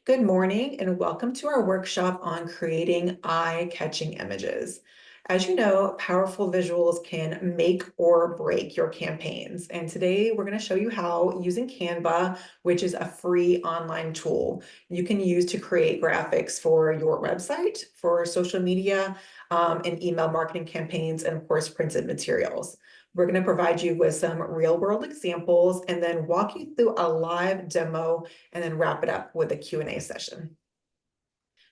Good morning and welcome to our workshop on creating eye-catching images. As you know, powerful visuals can make or break your campaigns. And today we're going to show you how using Canva, which is a free online tool, you can use to create graphics for your website, for social media, and email marketing campaigns, and of course, printed materials. We're going to provide you with some real world examples and then walk you through a live demo and then wrap it up with a Q&A session.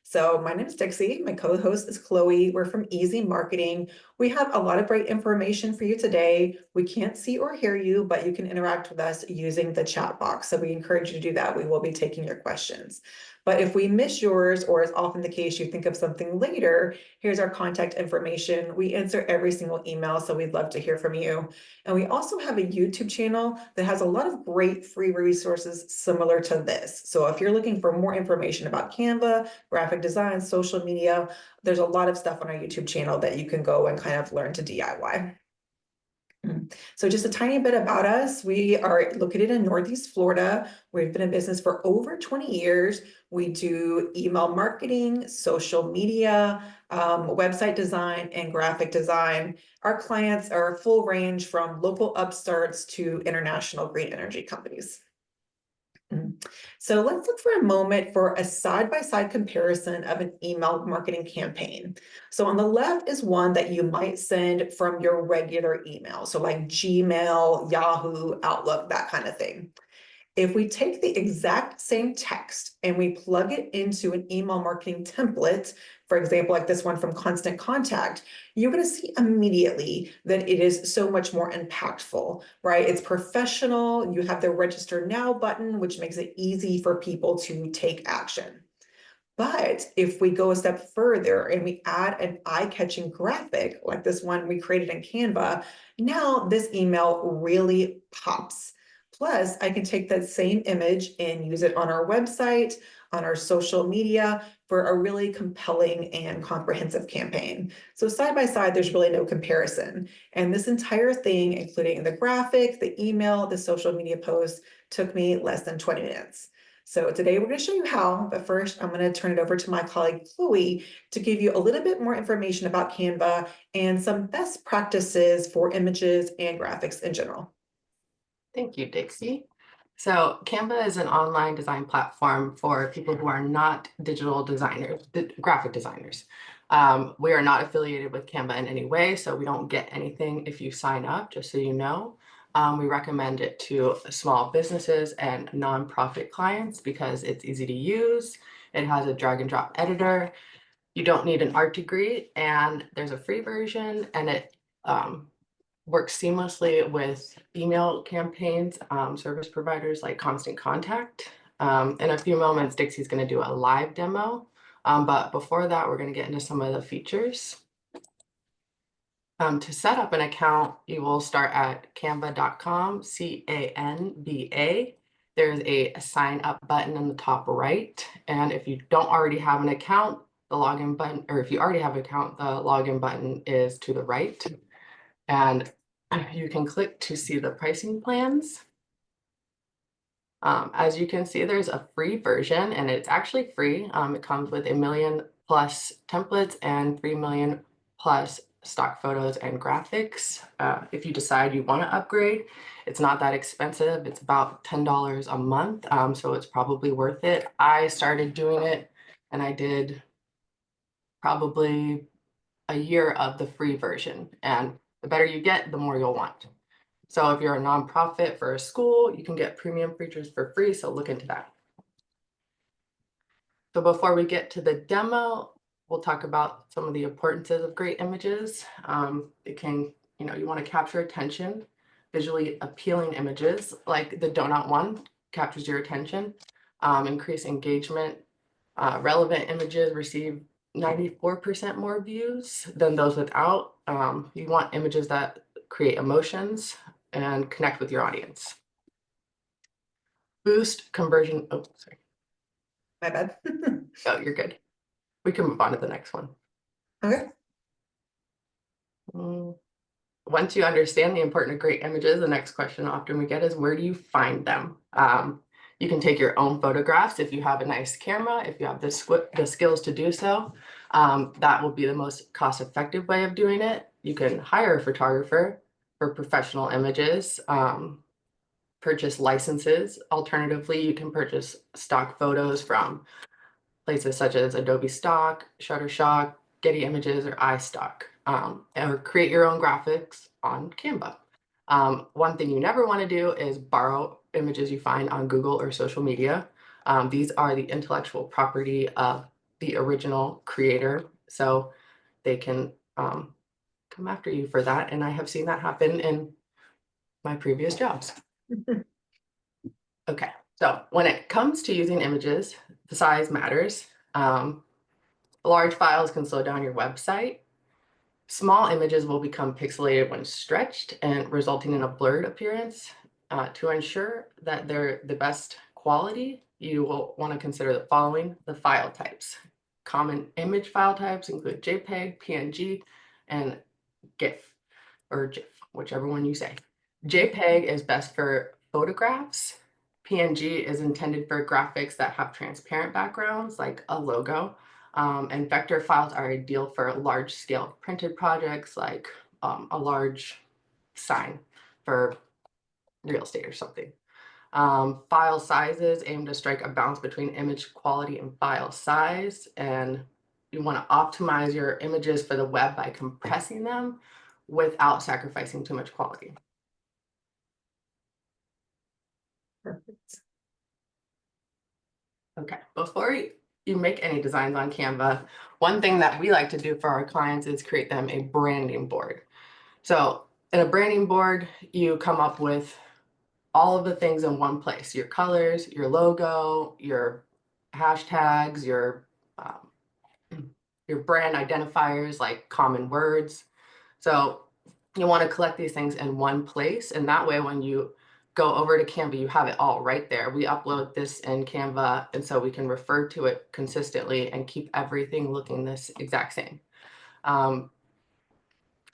So my name is Dixie. My co-host is Chloe. We're from Easy Marketing. We have a lot of great information for you today. We can't see or hear you, but you can interact with us using the chat box. So we encourage you to do that. We will be taking your questions. But if we miss yours, or as often the case, you think of something later, here's our contact information. We answer every single email, so we'd love to hear from you. And we also have a YouTube channel that has a lot of great free resources similar to this. So if you're looking for more information about Canva, graphic design, social media, there's a lot of stuff on our YouTube channel that you can go and kind of learn to DIY. So just a tiny bit about us. We are located in Northeast Florida. We've been in business for over 20 years. We do email marketing, social media, website design, and graphic design. Our clients are a full range from local upstarts to international green energy companies. So let's look for a moment for a side-by-side comparison of an email marketing campaign. So on the left is one that you might send from your regular email. So like Gmail, Yahoo, Outlook, that kind of thing. If we take the exact same text and we plug it into an email marketing template, for example, like this one from Constant Contact, you're going to see immediately that it is so much more impactful, right? It's professional. You have the register now button, which makes it easy for people to take action. But if we go a step further and we add an eye-catching graphic, like this one we created in Canva, now this email really pops. Plus, I can take that same image and use it on our website, on our social media for a really compelling and comprehensive campaign. So side by side, there's really no comparison. And this entire thing, including the graphic, the email, the social media post, took me less than 20 minutes. So today we're going to show you how, but first I'm going to turn it over to my colleague Chloe to give you a little bit more information about Canva and some best practices for images and graphics in general. Thank you, Dixie. So Canva is an online design platform for people who are not digital designers, graphic designers. We are not affiliated with Canva in any way, so we don't get anything if you sign up, just so you know. We recommend it to small businesses and nonprofit clients because it's easy to use. It has a drag and drop editor. You don't need an art degree, and there's a free version, and it works seamlessly with email campaigns, service providers like Constant Contact. In a few moments, Dixie's going to do a live demo, but before that, we're going to get into some of the features. To set up an account, you will start at canva.com, CANVA. There's a sign up button in the top right. And if you don't already have an account, the login button, or if you already have an account, the login button is to the right. And you can click to see the pricing plans. As you can see, there's a free version, and it's actually free. It comes with 1 million plus templates and 3 million plus stock photos and graphics. If you decide you want to upgrade, it's not that expensive. It's about $10 a month, so it's probably worth it. I started doing it, and I did probably a year of the free version, and the better you get, the more you'll want. So if you're a nonprofit for a school, you can get premium features for free, so look into that. So before we get to the demo, we'll talk about some of the importances of great images. It can, you want to capture attention. Visually appealing images, like the donut one, captures your attention. Increase engagement. Relevant images receive 94% more views than those without. You want images that create emotions and connect with your audience. Boost conversion. Oh, sorry. My bad. Oh, you're good. We can move on to the next one. Okay. Once you understand the importance of great images, the next question often we get is, where do you find them? You can take your own photographs if you have a nice camera, if you have the skills to do so. That will be the most cost-effective way of doing it. You can hire a photographer for professional images, purchase licenses. Alternatively, you can purchase stock photos from places such as Adobe Stock, Shutterstock, Getty Images, or iStock, or create your own graphics on Canva. One thing you never want to do is borrow images you find on Google or social media. These are the intellectual property of the original creator, so they can come after you for that. And I have seen that happen in my previous jobs. Okay, so when it comes to using images, the size matters. Large files can slow down your website. Small images will become pixelated when stretched and resulting in a blurred appearance. To ensure that they're the best quality, you will want to consider the following: the file types. Common image file types include JPEG, PNG, and GIF, or GIF, whichever one you say. JPEG is best for photographs. PNG is intended for graphics that have transparent backgrounds, like a logo. And vector files are ideal for large scale printed projects, like a large sign for real estate or something. File sizes aim to strike a balance between image quality and file size. And you want to optimize your images for the web by compressing them without sacrificing too much quality. Perfect. Okay, before you make any designs on Canva, one thing that we like to do for our clients is create them a branding board. So in a branding board, you come up with all of the things in one place: your colors, your logo, your hashtags, um, your brand identifiers like common words. So you want to collect these things in one place, and that way when you go over to Canva, you have it all right there. We upload this in Canva, and so we can refer to it consistently and keep everything looking this exact same. And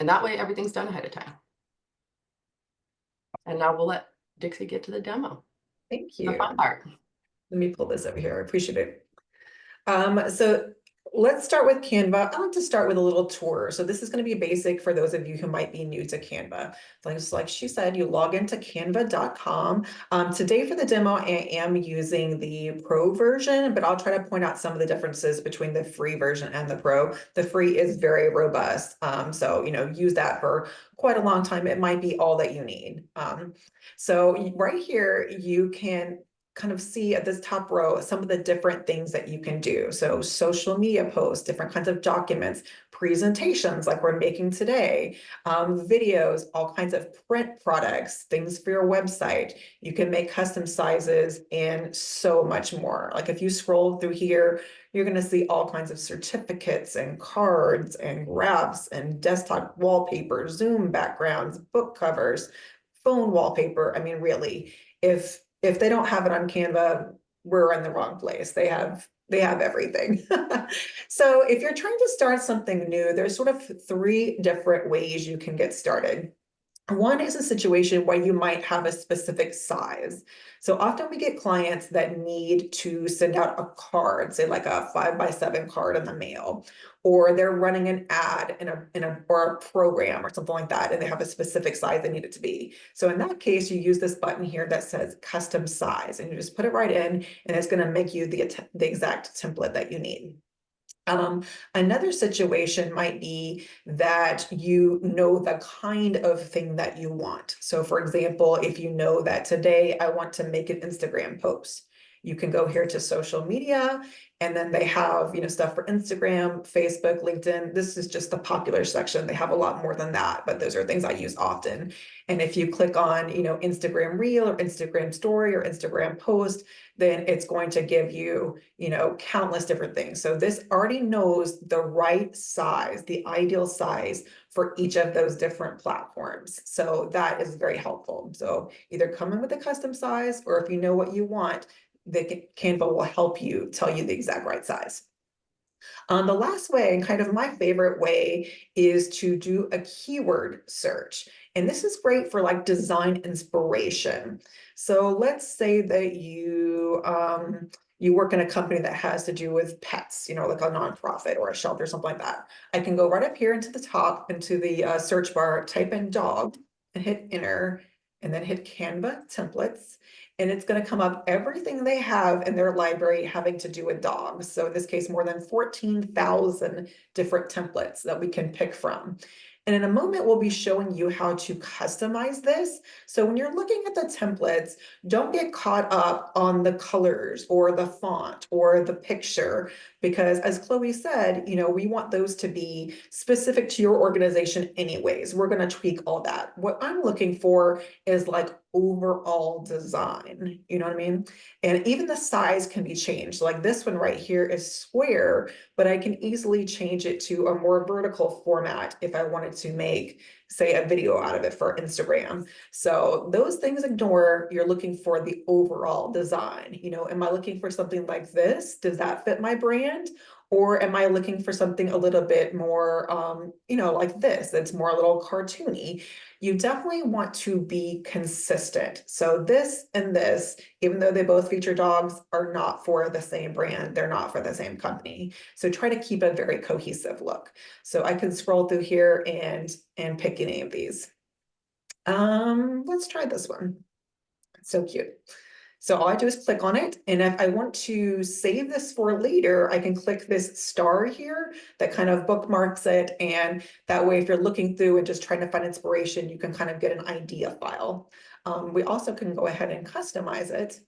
that way everything's done ahead of time. And now we'll let Dixie get to the demo, Thank the you. fun part. Let me pull this over here. I appreciate it. So let's start with Canva. I like to start with a little tour. So this is going to be basic for those of you who might be new to Canva. Like she said, you log into canva.com. Today for the demo, I am using the pro version, but I'll try to point out some of the differences between the free version and the pro. The free is very robust. So, use that for quite a long time. It might be all that you need. So right here, you can kind of see at this top row some of the different things that you can do. So social media posts, different kinds of documents, presentations like we're making today, videos, all kinds of print products, things for your website. You can make custom sizes and so much more. Like if you scroll through here, you're going to see all kinds of certificates and cards and graphs and desktop wallpaper, Zoom backgrounds, book covers, phone wallpaper. I mean, really, if they don't have it on Canva, we're in the wrong place. They have everything. So if you're trying to start something new, there's sort of three different ways you can get started. One is a situation where you might have a specific size. So often we get clients that need to send out a card, say like a 5x7 card in the mail, or they're running an ad or a program or something like that, and they have a specific size they need it to be. So in that case, you use this button here that says custom size, and you just put it right in, and it's going to make you the exact template that you need. Another situation might be that you know the kind of thing that you want. So for example, if you know that today I want to make an Instagram post, you can go here to social media, and then they have, stuff for Instagram, Facebook, LinkedIn. This is just the popular section. They have a lot more than that, but those are things I use often. And if you click on, Instagram Reel or Instagram Story or Instagram Post, then it's going to give you, countless different things. So this already knows the right size, the ideal size for each of those different platforms. So that is very helpful. So either come in with a custom size, or if you know what you want, the Canva will help you tell you the exact right size. The last way, and kind of my favorite way, is to do a keyword search. And this is great for like design inspiration. So let's say that you work in a company that has to do with pets, like a nonprofit or a shelter, something like that. I can go right up here into the top, into the search bar, type in dog and hit enter, and then hit Canva templates. And it's going to come up everything they have in their library having to do with dogs. So in this case, more than 14,000 different templates that we can pick from. And in a moment, we'll be showing you how to customize this. So when you're looking at the templates, don't get caught up on the colors or the font or the picture, because as Chloe said, we want those to be specific to your organization anyways. We're going to tweak all that. What I'm looking for is like overall design, you know what I mean? And even the size can be changed. Like this one right here is square, but I can easily change it to a more vertical format if I wanted to make, say, a video out of it for Instagram. So those things ignore. You're looking for the overall design. Am I looking for something like this? Does that fit my brand? Or am I looking for something a little bit more, like this, that's more a little cartoony? You definitely want to be consistent. So this and this, even though they both feature dogs, are not for the same brand. They're not for the same company. So try to keep a very cohesive look. So I can scroll through here and pick any of these. Let's try this one. It's so cute. So all I do is click on it. And if I want to save this for later, I can click this star here that kind of bookmarks it. And that way, if you're looking through and just trying to find inspiration, you can kind of get an idea file. We also can go ahead and customize it,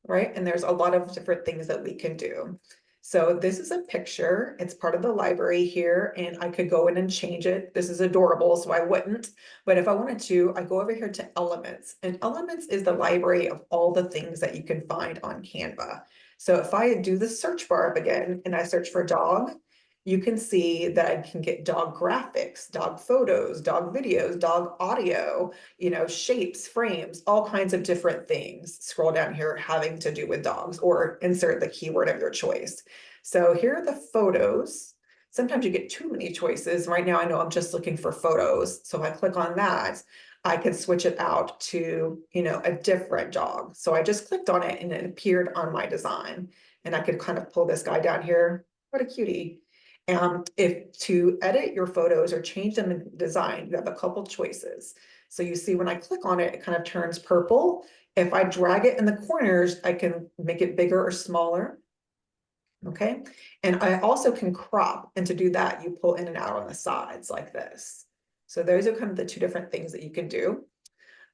right? And there's a lot of different things that we can do. So this is a picture. It's part of the library here, and I could go in and change it. This is adorable, so I wouldn't. But if I wanted to, I go over here to Elements. And Elements is the library of all the things that you can find on Canva. So if I do the search bar up again and I search for dog, you can see that I can get dog graphics, dog photos, dog videos, dog audio, shapes, frames, all kinds of different things. Scroll down here having to do with dogs, or insert the keyword of your choice. So here are the photos. Sometimes you get too many choices. Right now, I know I'm just looking for photos. So if I click on that, I can switch it out to, a different dog. So I just clicked on it and it appeared on my design. And I could kind of pull this guy down here. What a cutie. If to edit your photos or change them in design, you have a couple choices. So you see when I click on it, it kind of turns purple. If I drag it in the corners, I can make it bigger or smaller. Okay. And I also can crop. And to do that, you pull in and out on the sides like this. So those are kind of the two different things that you can do.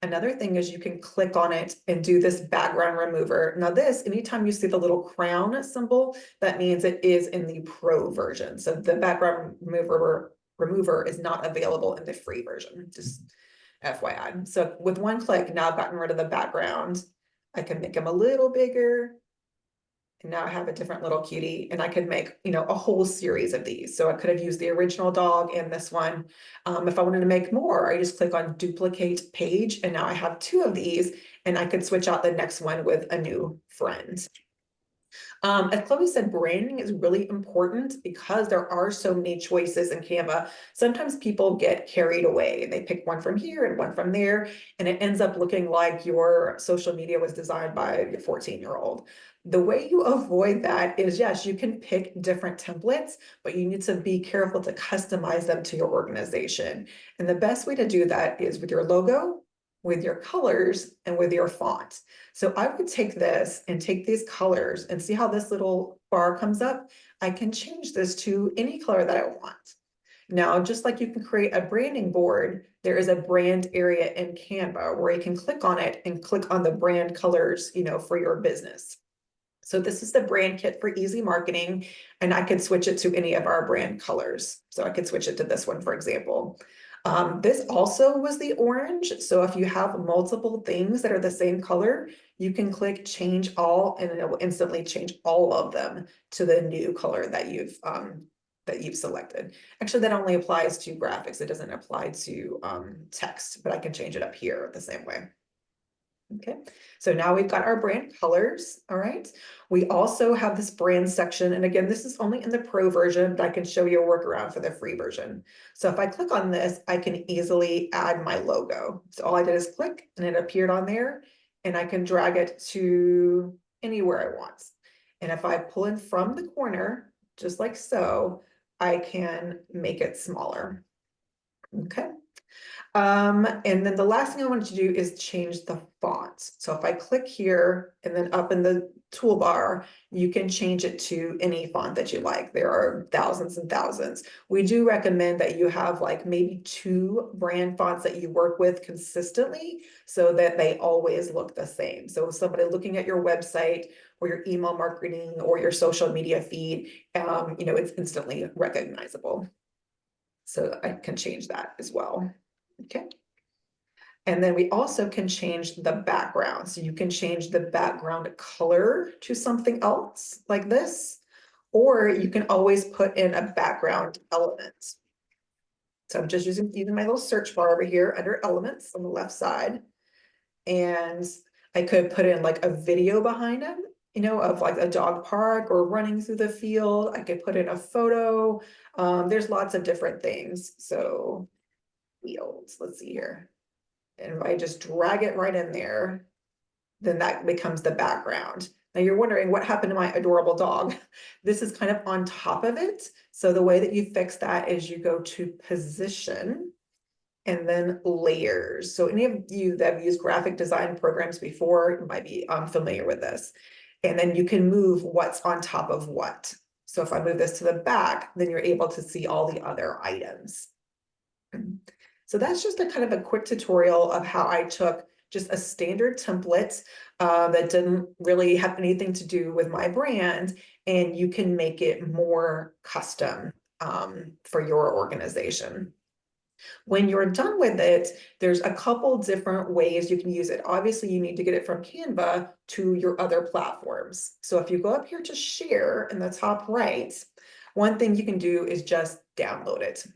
Another thing is you can click on it and do this background remover. Now this, anytime you see the little crown symbol, that means it is in the pro version. So the background remover is not available in the free version, just FYI. So with one click, now I've gotten rid of the background. I can make them a little bigger. And now I have a different little cutie, and I could make, a whole series of these. So I could have used the original dog and this one. If I wanted to make more, I just click on duplicate page, and now I have two of these, and I could switch out the next one with a new friend. As Chloe said, branding is really important because there are so many choices in Canva. Sometimes people get carried away. They pick one from here and one from there, and it ends up looking like your social media was designed by a 14-year-old. The way you avoid that is, yes, you can pick different templates, but you need to be careful to customize them to your organization. And the best way to do that is with your logo, with your colors, and with your font. So I would take this and take these colors and see how this little bar comes up. I can change this to any color that I want. Now, just like you can create a branding board, there is a brand area in Canva where you can click on it and click on the brand colors, for your business. So this is the brand kit for easy marketing, and I could switch it to any of our brand colors. So I could switch it to this one, for example. This also was the orange. So if you have multiple things that are the same color, you can click change all, and it will instantly change all of them to the new color that you've selected. Actually, that only applies to graphics. It doesn't apply to text, but I can change it up here the same way. Okay, so now we've got our brand colors, all right? We also have this brand section, and again, this is only in the pro version, but I can show you a workaround for the free version. So if I click on this, I can easily add my logo. So all I did is click and it appeared on there, and I can drag it to anywhere I want. And if I pull in from the corner, just like so, I can make it smaller, okay? And then the last thing I wanted to do is change the font. So if I click here and then up in the toolbar, you can change it to any font that you like. There are thousands and thousands. We do recommend that you have like maybe 2 brand fonts that you work with consistently so that they always look the same. So if somebody looking at your website or your email marketing or your social media feed, it's instantly recognizable. So I can change that as well. Okay. And then we also can change the background. So you can change the background color to something else like this, or you can always put in a background element. So I'm just using my little search bar over here under elements on the left side. And I could put in like a video behind them, of like a dog park or running through the field. I could put in a photo. There's lots of different things. So fields, let's see here. And if I just drag it right in there, then that becomes the background. Now you're wondering what happened to my adorable dog. This is kind of on top of it. So the way that you fix that is you go to position and then layers. So any of you that have used graphic design programs before might be familiar with this. And then you can move what's on top of what. So if I move this to the back, then you're able to see all the other items. So that's just a kind of a quick tutorial of how I took just a standard template that didn't really have anything to do with my brand, and you can make it more custom for your organization. When you're done with it, there's a couple different ways you can use it. Obviously, you need to get it from Canva to your other platforms. So if you go up here to share in the top right, one thing you can do is just download it.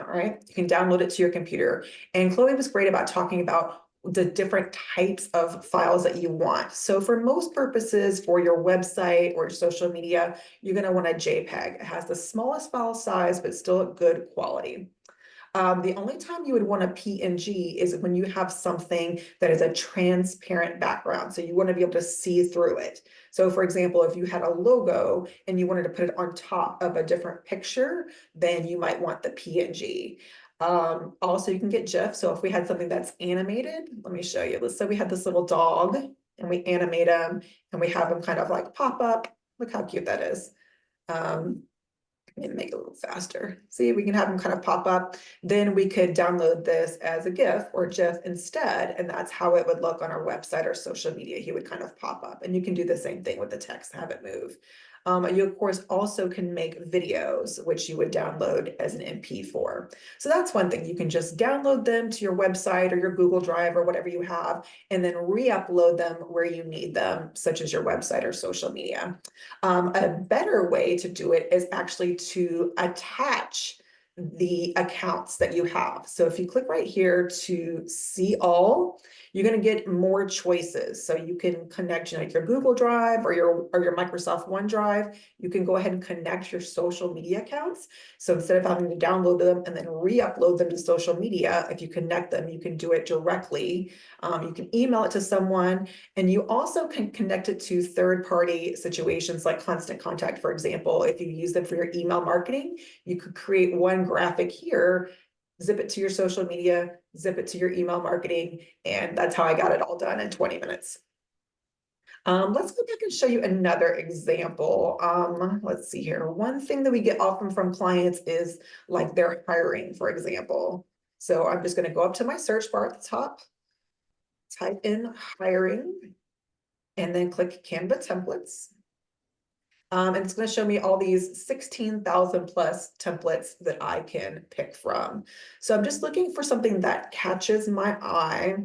All right, you can download it to your computer. And Chloe was great about talking about the different types of files that you want. So for most purposes, for your website or your social media, you're going to want a JPEG. It has the smallest file size, but still good quality. The only time you would want a PNG is when you have something that is a transparent background. So you want to be able to see through it. So for example, if you had a logo and you wanted to put it on top of a different picture, then you might want the PNG. Also, you can get GIF. So if we had something that's animated, let me show you. Let's say we had this little dog and we animate them and we have them kind of like pop up. Look how cute that is. And make it a little faster. See, we can have them kind of pop up. Then we could download this as a GIF or GIF instead, and that's how it would look on our website or social media. He would kind of pop up, and you can do the same thing with the text, have it move. You of course also can make videos, which you would download as an MP4. So that's one thing. You can just download them to your website or your Google Drive or whatever you have, and then re-upload them where you need them, such as your website or social media. A better way to do it is actually to attach the accounts that you have. So if you click right here to see all, you're going to get more choices. So you can connect, like your Google Drive or your Microsoft OneDrive. You can go ahead and connect your social media accounts. So instead of having to download them and then re-upload them to social media, if you connect them, you can do it directly. You can email it to someone, and you also can connect it to third-party situations like Constant Contact, for example. If you use them for your email marketing, you could create one graphic here, zip it to your social media, zip it to your email marketing, and that's how I got it all done in 20 minutes. Let's go back and show you another example. Let's see here. One thing that we get often from clients is like they're hiring, for example. So I'm just going to go up to my search bar at the top, type in hiring, and then click Canva templates. And it's going to show me all these 16,000 plus templates that I can pick from. So I'm just looking for something that catches my eye.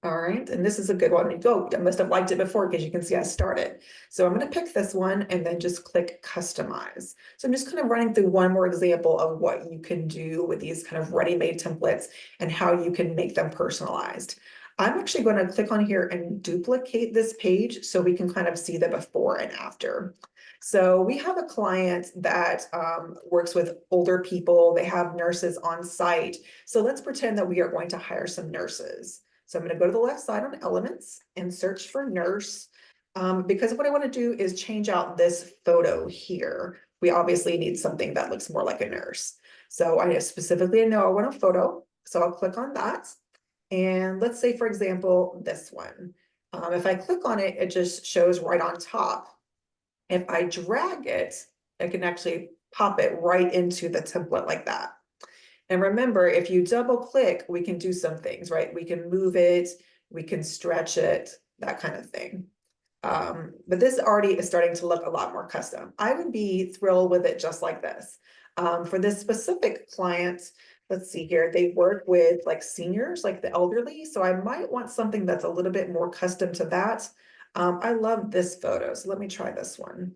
All right, and this is a good one. I must have liked it before because you can see I started. So I'm going to pick this one and then just click customize. So I'm just kind of running through one more example of what you can do with these kind of ready-made templates and how you can make them personalized. I'm actually going to click on here and duplicate this page so we can kind of see the before and after. So we have a client that works with older people. They have nurses on site. So let's pretend that we are going to hire some nurses. So I'm going to go to the left side on elements and search for nurse. Because what I want to do is change out this photo here. We obviously need something that looks more like a nurse. So I specifically know I want a photo. So I'll click on that. And let's say, for example, this one. If I click on it, it just shows right on top. If I drag it, I can actually pop it right into the template like that. And remember, if you double click, we can do some things, right? We can move it, we can stretch it, that kind of thing. But this already is starting to look a lot more custom. I would be thrilled with it just like this. For this specific client, let's see here, they work with like seniors, like the elderly. So I might want something that's a little bit more custom to that. I love this photo. So let me try this one.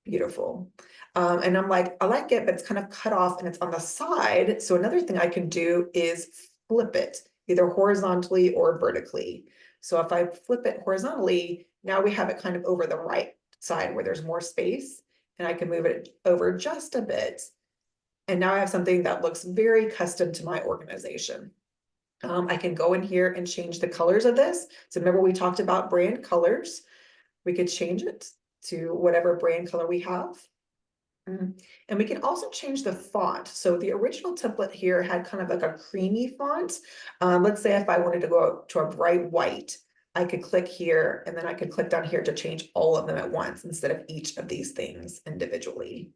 Beautiful. And I'm like, I like it, but it's kind of cut off and it's on the side. So another thing I can do is flip it either horizontally or vertically. So if I flip it horizontally, now we have it kind of over the right side where there's more space, and I can move it over just a bit. And now I have something that looks very custom to my organization. I can go in here and change the colors of this. So remember we talked about brand colors. We could change it to whatever brand color we have. And we can also change the font. So the original template here had kind of like a creamy font. Let's say if I wanted to go to a bright white, I could click here and then I could click down here to change all of them at once instead of each of these things individually.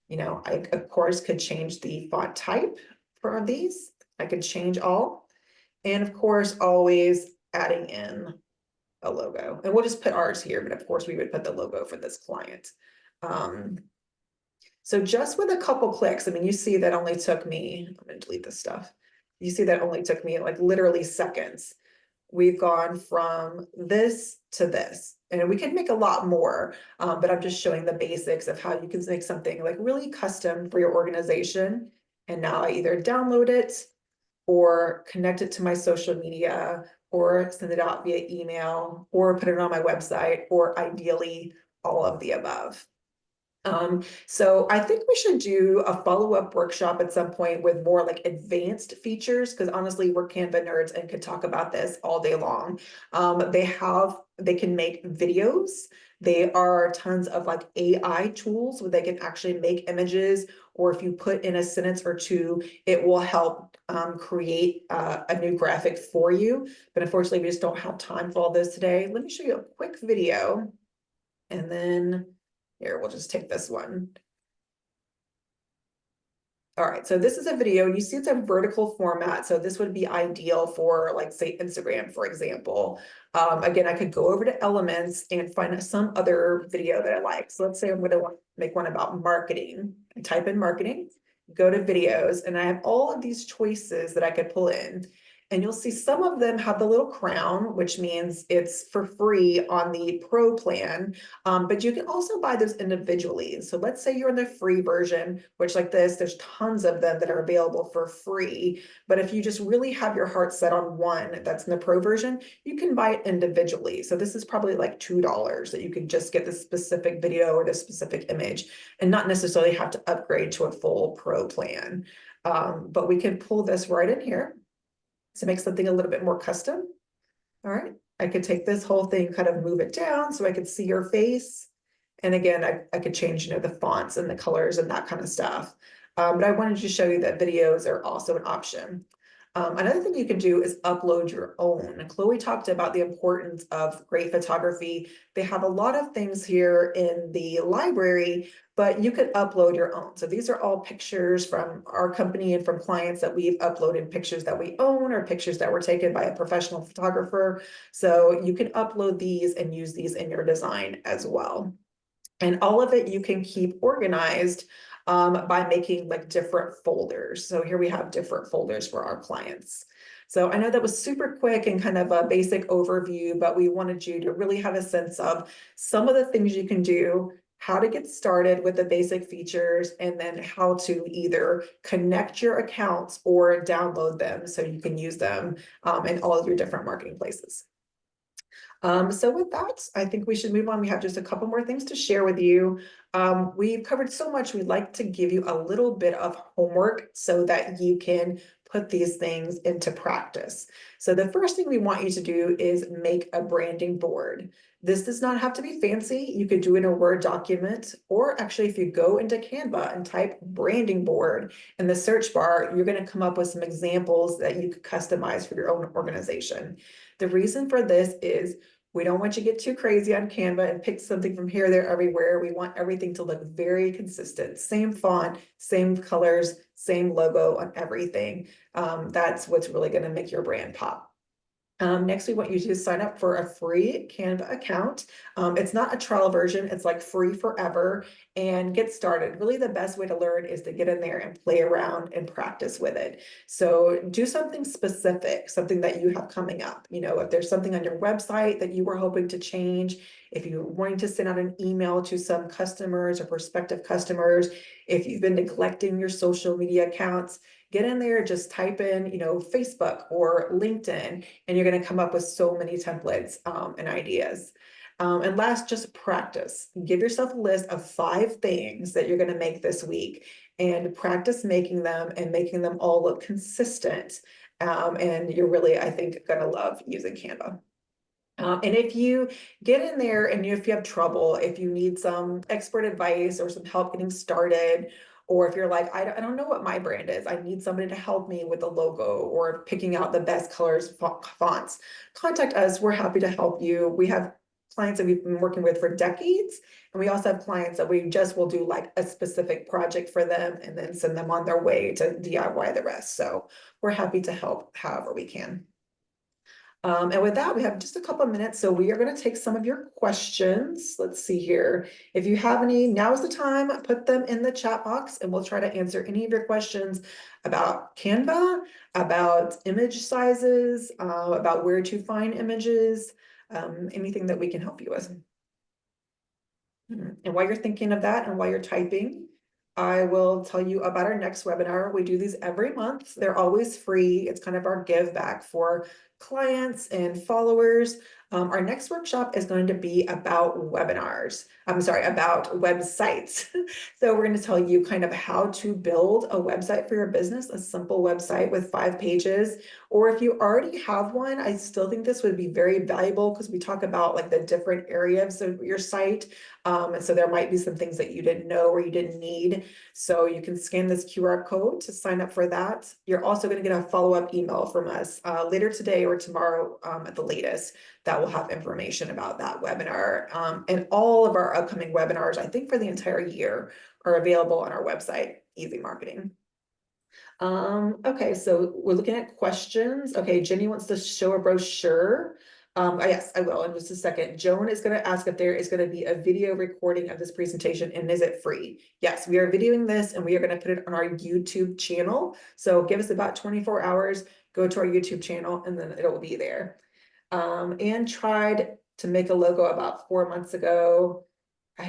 You know, I of course could change the font type for these. I could change all. And of course, always adding in a logo. And we'll just put ours here, but of course we would put the logo for this client. So just with a couple clicks, I mean, you see that only took me, I'm gonna delete this stuff. You see that only took me like literally seconds. We've gone from this to this, and we can make a lot more, but I'm just showing the basics of how you can make something like really custom for your organization. And now I either download it or connect it to my social media or send it out via email or put it on my website, or ideally all of the above. So I think we should do a follow-up workshop at some point with more like advanced features, because honestly, we're Canva nerds and could talk about this all day long. They can make videos. They are tons of like AI tools where they can actually make images, or if you put in a sentence or two, it will help create a new graphic for you. But unfortunately, we just don't have time for all this today. Let me show you a quick video, and then here, we'll just take this one. All right, so this is a video. You see it's a vertical format, so this would be ideal for like say Instagram, for example. Again, I could go over to elements and find some other video that I like. So let's say I'm gonna want to make one about marketing. I type in marketing, go to videos, and I have all of these choices that I could pull in. And you'll see some of them have the little crown, which means it's for free on the pro plan. But you can also buy those individually. So let's say you're in the free version, which like this, there's tons of them that are available for free. But if you just really have your heart set on one that's in the pro version, you can buy it individually. So this is probably like $2 that you can just get this specific video or this specific image and not necessarily have to upgrade to a full pro plan. But we can pull this right in here to make something a little bit more custom. All right, I could take this whole thing, kind of move it down so I could see your face. And again, I could change, the fonts and the colors and that kind of stuff. But I wanted to show you that videos are also an option. Another thing you can do is upload your own. And Chloe talked about the importance of great photography. They have a lot of things here in the library, but you could upload your own. So these are all pictures from our company and from clients that we've uploaded, pictures that we own or pictures that were taken by a professional photographer. So you can upload these and use these in your design as well. And all of it you can keep organized by making like different folders. So here we have different folders for our clients. So I know that was super quick and kind of a basic overview, but we wanted you to really have a sense of some of the things you can do, how to get started with the basic features, and then how to either connect your accounts or download them so you can use them in all of your different marketing places. So with that, I think we should move on. We have just a couple more things to share with you. We've covered so much. We'd like to give you a little bit of homework so that you can put these things into practice. So the first thing we want you to do is make a branding board. This does not have to be fancy. You could do it in a Word document, or actually if you go into Canva and type branding board in the search bar, you're going to come up with some examples that you could customize for your own organization. The reason for this is we don't want you to get too crazy on Canva and pick something from here, there, everywhere. We want everything to look very consistent. Same font, same colors, same logo on everything. That's what's really going to make your brand pop. Next, we want you to sign up for a free Canva account. It's not a trial version, it's like free forever, and get started. Really, the best way to learn is to get in there and play around and practice with it. So do something specific, something that you have coming up. You know, if there's something on your website that you were hoping to change, if you're wanting to send out an email to some customers or prospective customers, if you've been neglecting your social media accounts, get in there, just type in, you know, Facebook or LinkedIn, and you're going to come up with so many templates and ideas. And last, just practice. Give yourself a list of 5 things that you're going to make this week, and practice making them and making them all look consistent. And you're really, I think, going to love using Canva. And if you get in there and if you have trouble, if you need some expert advice or some help getting started, or if you're like, I don't know what my brand is, I need somebody to help me with the logo or picking out the best colors, fonts, contact us. We're happy to help you. We have clients that we've been working with for decades, and we also have clients that we just will do like a specific project for them and then send them on their way to DIY the rest. So we're happy to help however we can. And with that, we have just a couple of minutes, so we are going to take some of your questions. Let's see here. If you have any, now is the time, put them in the chat box and we'll try to answer any of your questions about Canva, about image sizes, about where to find images, anything that we can help you with. And while you're thinking of that and while you're typing, I will tell you about our next webinar. We do these every month. They're always free. It's kind of our give back for clients and followers. Our next workshop is going to be about webinars. I'm sorry, about websites. So we're going to tell you kind of how to build a website for your business, a simple website with 5 pages. Or if you already have one, I still think this would be very valuable because we talk about like the different areas of your site. And so there might be some things that you didn't know or you didn't need. So you can scan this QR code to sign up for that. You're also going to get a follow-up email from us later today or tomorrow at the latest that will have information about that webinar. And all of our upcoming webinars, I think for the entire year, are available on our website, Easy Marketing. Okay, so we're looking at questions. Okay, Jenny wants to show a brochure. Yes, I will in just a second. Joan is going to ask if there is going to be a video recording of this presentation, and is it free? Yes, we are videoing this and we are going to put it on our YouTube channel. So give us about 24 hours, go to our YouTube channel, and then it'll be there. Anne tried to make a logo about 4 months ago.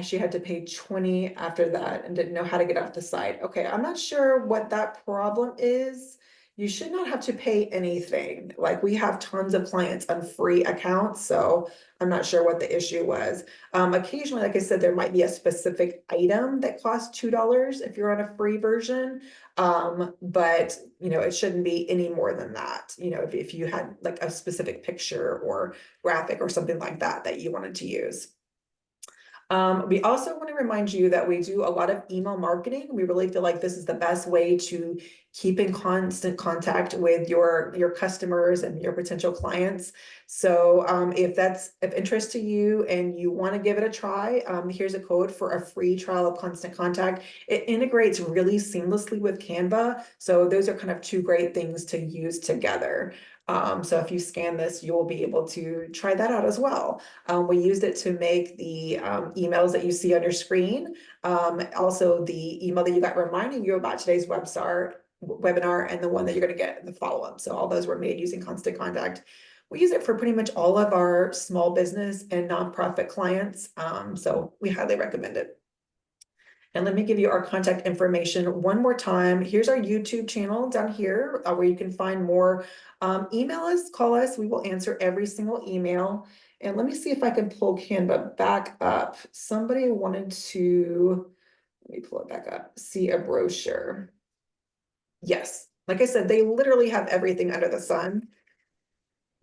She had to pay 20 after that and didn't know how to get off the site. Okay, I'm not sure what that problem is. You should not have to pay anything. Like we have tons of clients on free accounts, so I'm not sure what the issue was. Occasionally, like I said, there might be a specific item that costs $2 if you're on a free version. But you know, it shouldn't be any more than that. You know, if you had like a specific picture or graphic or something like that that you wanted to use. We also want to remind you that we do a lot of email marketing. We really feel like this is the best way to keep in constant contact with your customers and your potential clients. So if that's of interest to you and you want to give it a try, here's a code for a free trial of Constant Contact. It integrates really seamlessly with Canva. So those are kind of 2 great things to use together. So if you scan this, you'll be able to try that out as well. We used it to make the emails that you see on your screen. Also the email that you got reminding you about today's webinar and the one that you're going to get in the follow-up. So all those were made using Constant Contact. We use it for pretty much all of our small business and nonprofit clients. So we highly recommend it. And let me give you our contact information one more time. Here's our YouTube channel down here where you can find more. Email us, call us. We will answer every single email. And let me see if I can pull Canva back up. Somebody wanted to, let me pull it back up, see a brochure. Yes, like I said, they literally have everything under the sun.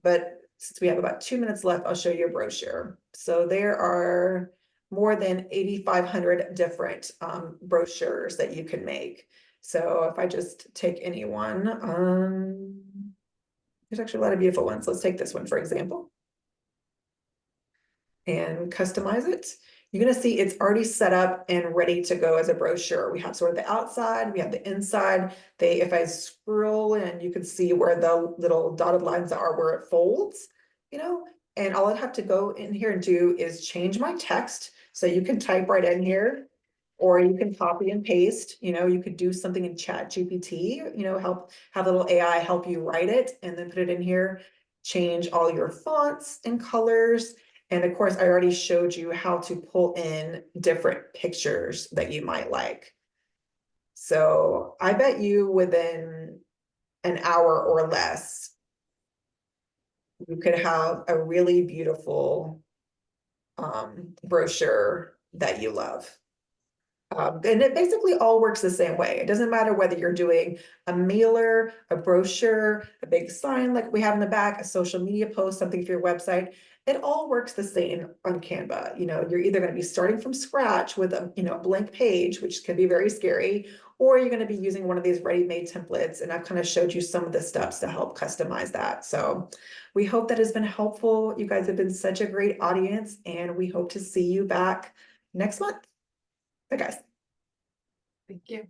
But since we have about 2 minutes left, I'll show you a brochure. So there are more than 8,500 different brochures that you can make. So if I just take any one, there's actually a lot of beautiful ones. Let's take this one, for example, and customize it. You're gonna see it's already set up and ready to go as a brochure. We have sort of the outside, we have the inside. If I scroll in, you can see where the little dotted lines are where it folds, you know, and all I'd have to go in here and do is change my text. So you can type right in here, or you can copy and paste, you could do something in Chat GPT, have a little AI help you write it and then put it in here, change all your fonts and colors. And of course, I already showed you how to pull in different pictures that you might like. So I bet you within an hour or less, you could have a really beautiful brochure that you love. And it basically all works the same way. It doesn't matter whether you're doing a mailer, a brochure, a big sign like we have in the back, a social media post, something for your website. It all works the same on Canva. You're either going to be starting from scratch with a blank page, which can be very scary, or you're going to be using one of these ready-made templates. And I've kind of showed you some of the steps to help customize that. So we hope that has been helpful. You guys have been such a great audience, and we hope to see you back next month. Bye, guys. Thank you.